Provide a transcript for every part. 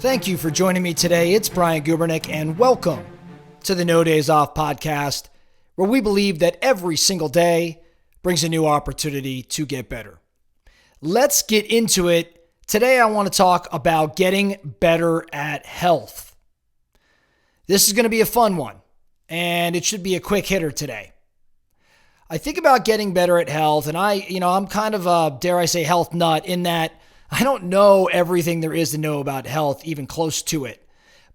Thank you for joining me today. It's Brian Gubernick, and welcome to the No Days Off podcast, where we believe that every single day brings a new opportunity to get better. Let's get into it. Today, I want to talk about getting better at health. This is going to be a fun one, and it should be a quick hitter today. I think about getting better at health, and I'm kind of a, dare I say, health nut in that I don't know everything there is to know about health, even close to it.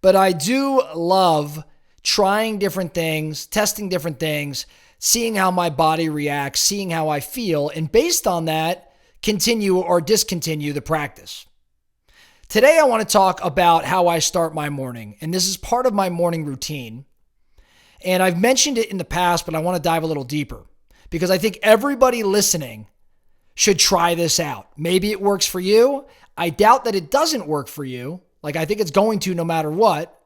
But I do love trying different things, testing different things, seeing how my body reacts, seeing how I feel, and based on that, continue or discontinue the practice. Today, I want to talk about how I start my morning, and this is part of my morning routine. And I've mentioned it in the past, but I want to dive a little deeper because I think everybody listening should try this out. Maybe it works for you. I doubt that it doesn't work for you. I think it's going to no matter what.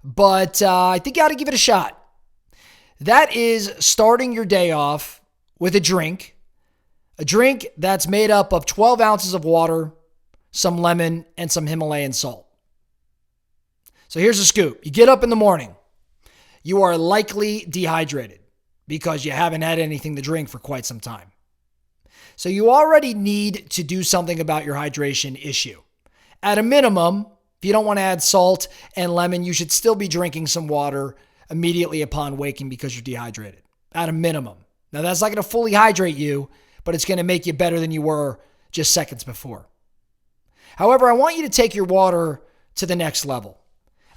But I think you ought to give it a shot. That is starting your day off with a drink that's made up of 12 ounces of water, some lemon, and some Himalayan salt. So here's the scoop. You get up in the morning. You are likely dehydrated because you haven't had anything to drink for quite some time. So you already need to do something about your hydration issue. At a minimum, if you don't want to add salt and lemon, you should still be drinking some water immediately upon waking because you're dehydrated. At a minimum. Now that's not going to fully hydrate you, but it's going to make you better than you were just seconds before. However, I want you to take your water to the next level.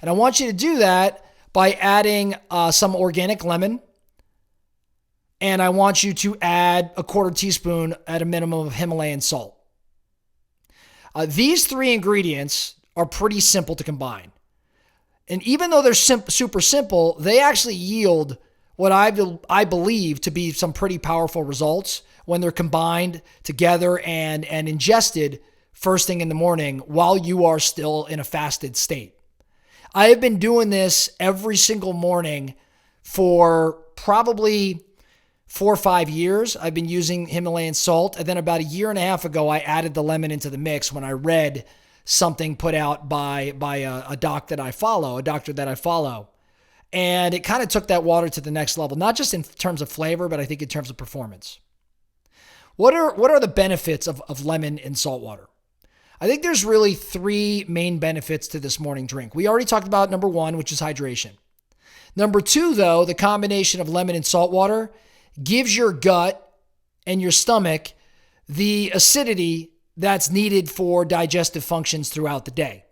And I want you to do that by adding some organic lemon. And I want you to add a quarter teaspoon at a minimum of Himalayan salt. These three ingredients are pretty simple to combine. And even though they're super simple, they actually yield what I believe to be some pretty powerful results when they're combined together and ingested first thing in the morning while you are still in a fasted state. I have been doing this every single morning for probably 4 or 5 years. I've been using Himalayan salt. And then about a year and a half ago, I added the lemon into the mix when I read something put out by a doctor that I follow. And it kind of took that water to the next level, not just in terms of flavor, but I think in terms of performance. What are the benefits of lemon in salt water? I think there's really three main benefits to this morning drink. We already talked about number one, which is hydration. Number two, though, the combination of lemon and salt water gives your gut and your stomach the acidity that's needed for digestive functions throughout the day.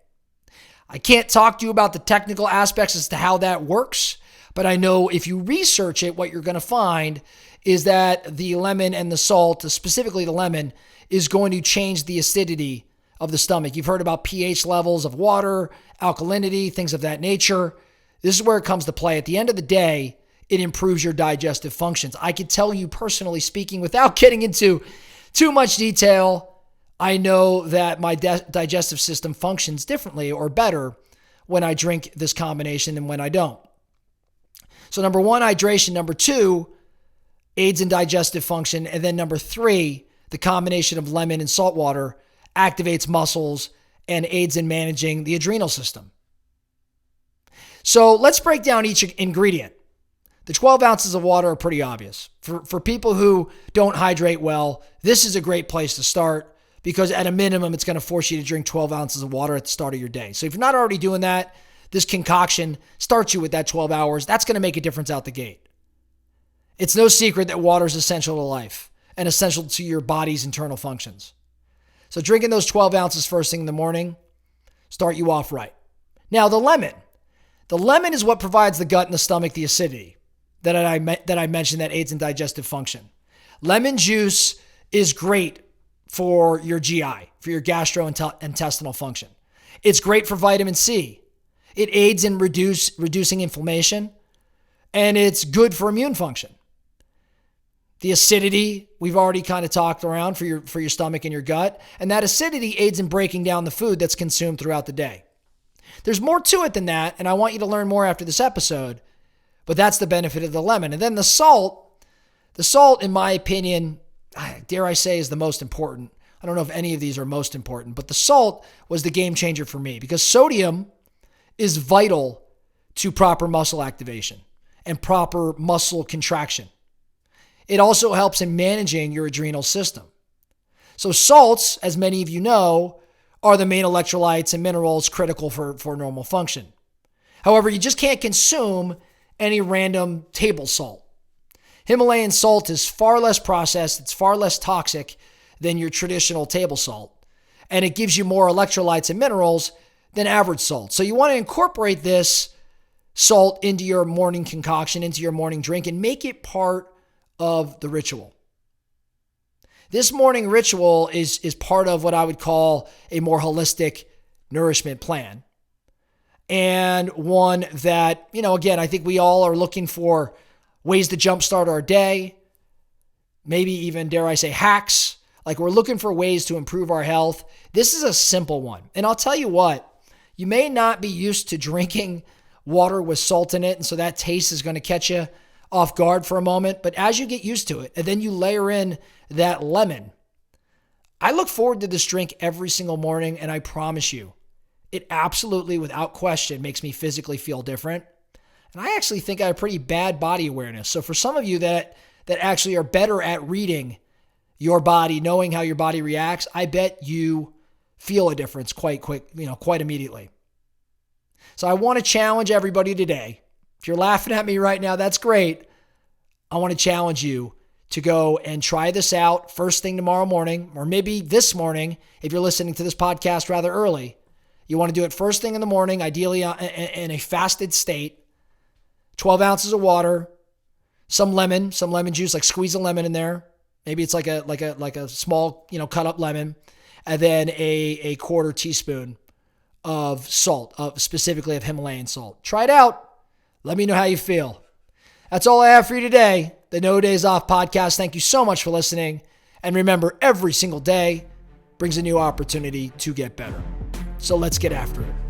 I can't talk to you about the technical aspects as to how that works, but I know if you research it, what you're going to find is that the lemon and the salt, specifically the lemon, is going to change the acidity of the stomach. You've heard about pH levels of water, alkalinity, things of that nature. This is where it comes to play. At the end of the day, it improves your digestive functions. I can tell you personally speaking, without getting into too much detail, I know that my digestive system functions differently or better when I drink this combination than when I don't. So number one, hydration. Number two, aids in digestive function. And then number three, the combination of lemon and salt water activates muscles and aids in managing the adrenal system. So let's break down each ingredient. The 12 ounces of water are pretty obvious. For people who don't hydrate well, this is a great place to start because at a minimum, it's going to force you to drink 12 ounces of water at the start of your day. So if you're not already doing that, this concoction starts you with that 12 hours. That's going to make a difference out the gate. It's no secret that water is essential to life and essential to your body's internal functions. So drinking those 12 ounces first thing in the morning, start you off right. Now, the lemon. The lemon is what provides the gut and the stomach the acidity that I mentioned that aids in digestive function. Lemon juice is great for your GI, for your gastrointestinal function. It's great for vitamin C. It aids in reducing inflammation, and it's good for immune function. The acidity, we've already kind of talked around for your stomach and your gut, and that acidity aids in breaking down the food that's consumed throughout the day. There's more to it than that, and I want you to learn more after this episode, but that's the benefit of the lemon. And then the salt, in my opinion, dare I say, is the most important. I don't know if any of these are most important, but the salt was the game changer for me because sodium is vital to proper muscle activation and proper muscle contraction. It also helps in managing your adrenal system. So salts, as many of you know, are the main electrolytes and minerals critical for normal function. However, you just can't consume any random table salt. Himalayan salt is far less processed, it's far less toxic than your traditional table salt, and it gives you more electrolytes and minerals than average salt. So you want to incorporate this salt into your morning concoction, into your morning drink, and make it part of the ritual. This morning ritual is part of what I would call a more holistic nourishment plan. And one that, again, I think we all are looking for ways to jumpstart our day, maybe even, dare I say, hacks. Like we're looking for ways to improve our health. This is a simple one. And I'll tell you what, you may not be used to drinking water with salt in it, and so that taste is going to catch you off guard for a moment. But as you get used to it, and then you layer in that lemon, I look forward to this drink every single morning, and I promise you, it absolutely, without question, makes me physically feel different. And I actually think I have pretty bad body awareness. So for some of you that actually are better at reading your body, knowing how your body reacts, I bet you feel a difference quite immediately. So I want to challenge everybody today. If you're laughing at me right now, that's great. I want to challenge you to go and try this out first thing tomorrow morning, or maybe this morning, if you're listening to this podcast rather early. You want to do it first thing in the morning, ideally in a fasted state. 12 ounces of water, some lemon juice, like squeeze a lemon in there. Maybe it's like a small, cut up lemon, and then a quarter teaspoon of salt, specifically of Himalayan salt. Try it out. Let me know how you feel. That's all I have for you today. The No Days Off podcast. Thank you so much for listening. And remember, every single day brings a new opportunity to get better. So let's get after it.